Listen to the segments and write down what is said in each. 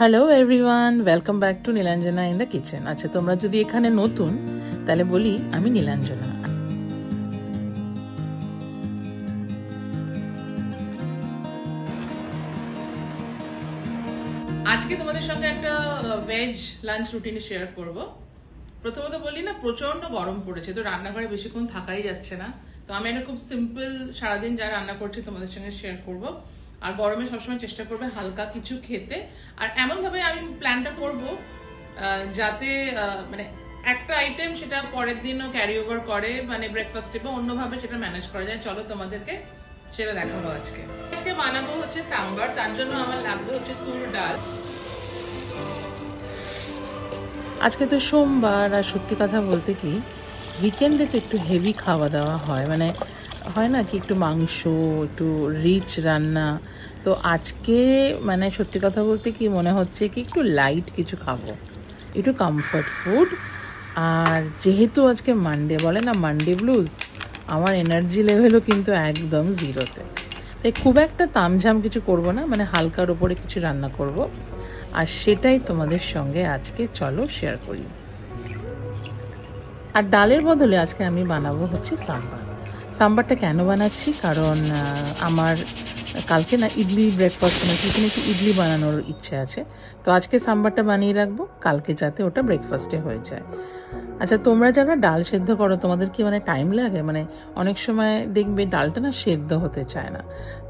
Hello everyone, welcome back to Nilanjana in the kitchen. আচ্ছা, তোমরা যদি এখানে নতুন, তাহলে বলি আমি নীলাঞ্জনা। আজকে তোমাদের সঙ্গে একটা ভেজ লাঞ্চ রুটিন শেয়ার করব। প্রথমত বলি না, প্রচন্ড গরম পড়েছে, তো রান্নাঘরে বেশিক্ষণ থাকাই যাচ্ছে না। তো আমি একটা খুব সিম্পল সারাদিন যা রান্না করছি তোমাদের সঙ্গে শেয়ার করব। আর গরমে সবসময় চেষ্টা করবে হালকা কিছু খেতে। আর এমন ভাবে আমি প্ল্যানটা করব যাতে মানে একটা আইটেম সেটা পরের দিনও ক্যারি ওভার করে, মানে ব্রেকফাস্টে বা অন্যভাবে সেটা ম্যানেজ করা যায়। চলো তোমাদেরকে সেটা দেখাবো। আজকে আজকে বানাবো হচ্ছে সাম্বার। তার জন্য আমার লাগবে হচ্ছে তুর ডাল। আজকে তো সোমবার, আর সত্যি কথা বলতে কি উইকেন্ডে তো একটু হেভি খাওয়া দাওয়া হয়, মানে হয় না কি, একটু মাংস, একটু রিচ রান্না। তো আজকে মানে সত্যি কথা বলতে কি মনে হচ্ছে কি একটু লাইট কিছু খাবো, একটু কমফর্ট ফুড। আর যেহেতু আজকে মানডে, বলে না মানডে ব্লুজ, আমার এনার্জি লেভেলও কিন্তু একদম জিরোতে। তাই খুব একটা তামঝাম কিছু করব না, মানে হালকার ওপরে কিছু রান্না করব। আর সেটাই তোমাদের সঙ্গে আজকে চলো শেয়ার করি। আর ডালের বদলে আজকে আমি বানাবো হচ্ছে সাম্বার। সাম্বারটা কেন বানাচ্ছি, কারণ আমার কালকে না ইডলি ব্রেকফাস্ট, মানে টিফিনে একটু ইডলি বানানোর ইচ্ছে আছে। তো আজকে সাম্বারটা বানিয়ে রাখবো, কালকে যাতে ওটা ব্রেকফাস্টে হয়ে যায়। আচ্ছা, তোমরা যারা ডাল সেদ্ধ করো, তোমাদের কি মানে টাইম লাগে? মানে অনেক সময় দেখবে ডালটা না সেদ্ধ হতে চায় না।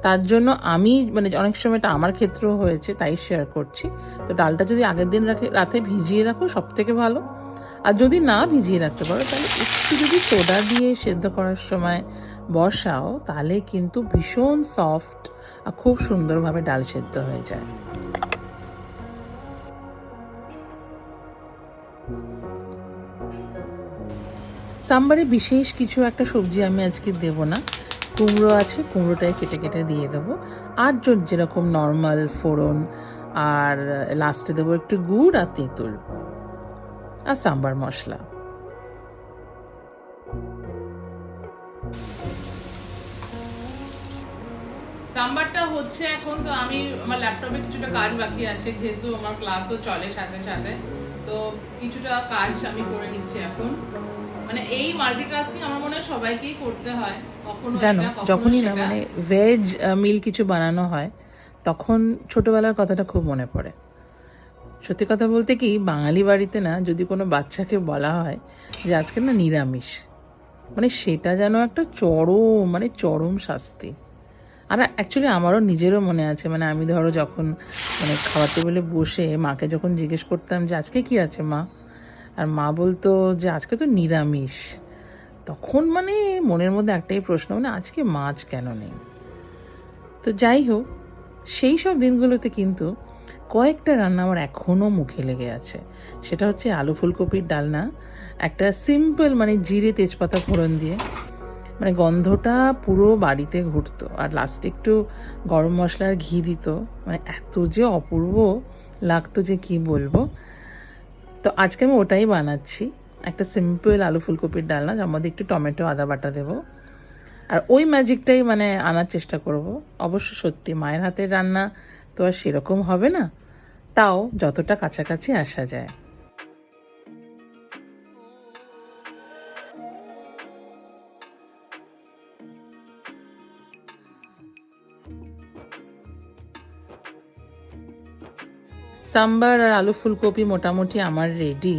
তার জন্য আমি মানে অনেক সময় এটা আমার ক্ষেত্রেও হয়েছে, তাই শেয়ার করছি। তো ডালটা যদি আগের দিন রাতে ভিজিয়ে রাখো সব থেকে ভালো। আর যদি না ভিজিয়ে রাখতে পারো, তাহলে একটু যদি সোডা দিয়ে সেদ্ধ করার সময় বসাও, তাহলে কিন্তু ভীষণ সফট আর খুব সুন্দরভাবে ডাল সেদ্ধ হয়ে যায়। সাম্বারে বিশেষ কিছু একটা সবজি আমি আজকে দেবো না। কুমড়ো আছে, কুমড়োটাই কেটে কেটে দিয়ে দেবো। আর যেরকম নর্মাল ফোড়ন, আর লাস্টে দেবো একটু গুড় আর তেঁতুল আর সাম্বার মশলা। সাম্বারটা হচ্ছে এখন। তো আমি আমার ল্যাপটপে কিছুটা কাজ বাকি আছে, যেহেতু আমার ক্লাসও চলে সাথে সাথে। তো কিছুটা কাজ আমি করে নিচ্ছি এখন। মানে এই মাল্টিটাস্কিং আমার মনে হয় সবাইকেই করতে হয়, কখনো জানো, যখনই না মানে ভেজ মিল কিছু বানানো হয়, তখন ছোটবেলার কথাটা খুব মনে পড়ে। সত্যি কথা বলতে কি, বাঙালি বাড়িতে না যদি কোনো বাচ্চাকে বলা হয় যে আজকে না নিরামিষ, মানে সেটা যেন একটা চরম, মানে চরম শাস্তি। আর অ্যাকচুয়ালি আমারও নিজেরও মনে আছে, মানে আমি ধরো যখন মানে খাবার টেবিলে বসে মাকে যখন জিজ্ঞেস করতাম যে আজকে কি আছে মা, আর মা বলতো যে আজকে তো নিরামিষ, তখন মানে মনের মধ্যে একটাই প্রশ্ন, মানে আজকে মাছ কেন নেই। তো যাই হোক, সেই সব দিনগুলোতে কিন্তু কয়েকটা রান্না আমার এখনও মুখে লেগে আছে। সেটা হচ্ছে আলু ফুলকপির ডালনা, একটা সিম্পল মানে জিরে তেজপাতা ফোড়ন দিয়ে, মানে গন্ধটা পুরো বাড়িতে ঘুরতো, আর লাস্টে একটু গরম মশলার ঘি দিত, মানে এত যে অপূর্ব লাগতো যে কি বলবো। তো আজকে আমি ওটাই বানাচ্ছি, একটা সিম্পল আলু ফুলকপির ডালনা, যার মধ্যে একটু টমেটো আদা বাটা দেবো। আর ওই ম্যাজিকটাই মানে আনার চেষ্টা করব। অবশ্য সত্যি মায়ের হাতের রান্না তো আর সেরকম হবে না, তাও যতটা কাছাকাছি আসা যায়। সাম্বার আর আলু ফুলকপি মোটামুটি আমার রেডি।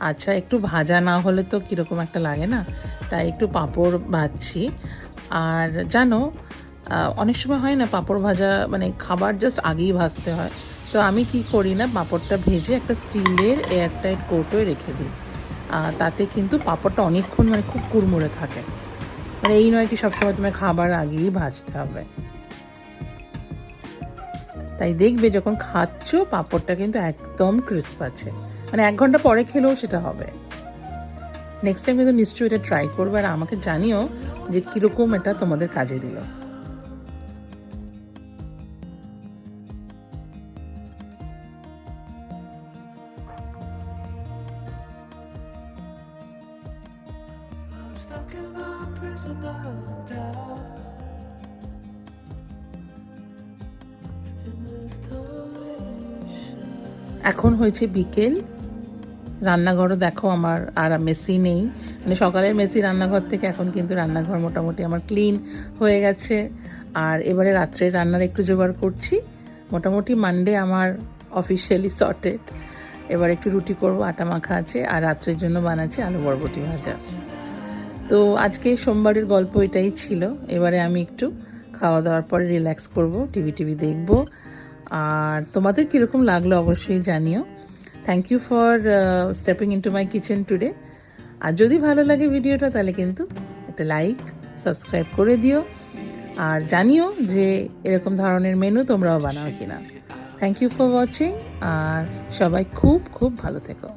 আচ্ছা, একটু ভাজা না হলে তো কীরকম একটা লাগে না, তাই একটু পাঁপড় ভাজছি। আর জানো, অনেক সময় হয় না পাঁপড় ভাজা মানে খাবার জাস্ট আগেই ভাজতে হয়। তো আমি কি করি না, পাঁপড়টা ভেজে একটা স্টিলের এয়ারটাইট কৌটোয় রেখে দিই। তাতে কিন্তু পাঁপড়টা অনেকক্ষণ মানে খুব কুড়মুড়ে থাকে। মানে এই নয় কি সবসময় তোমার খাবার আগেই ভাজতে হবে। তাই দেখবে যখন খাচ্ছ পাঁপড়টা কিন্তু একদম ক্রিস্প আছে, মানে 1 ঘন্টা পরে খেলেও সেটা হবে। নেক্সট টাইম কিন্তু নিশ্চয়ই এটা ট্রাই করবে, আর আমাকে জানিও যে কীরকম এটা তোমাদের কাজে দিল। In this time এখন হয়েছে বিকেল, রান্নাঘরও দেখো আমার আর মেসি নেই, মানে সকালের মেসি রান্নাঘর থেকে এখন কিন্তু রান্নাঘর মোটামুটি আমার ক্লিন হয়ে গেছে। আর এবারে রাত্রে রান্নার একটু জোগাড় করছি। মোটামুটি মানডে আমার অফিসিয়ালি সর্টেড। এবার একটু রুটি করব, আটা মাখা আছে, আর রাত্রের জন্য বানাচ্ছি আলু বরবটি ভাজা। তো আজকে সোমবারের গল্প এটাই ছিল। এবারে আমি একটু খাওয়া দাওয়ার পরে রিল্যাক্স করব, টিভি দেখব। আর তোমাদের কীরকম লাগলো অবশ্যই জানিও। Thank you for stepping into my kitchen today. আর যদি ভালো লাগে ভিডিওটা তাহলে কিন্তু একটা লাইক, সাবস্ক্রাইব করে দিও, আর জানিও যে এরকম ধরনের মেনু তোমরাও বানাও কিনা। থ্যাংক ইউ ফর ওয়াচিং, আর সবাই খুব খুব ভালো থেকো।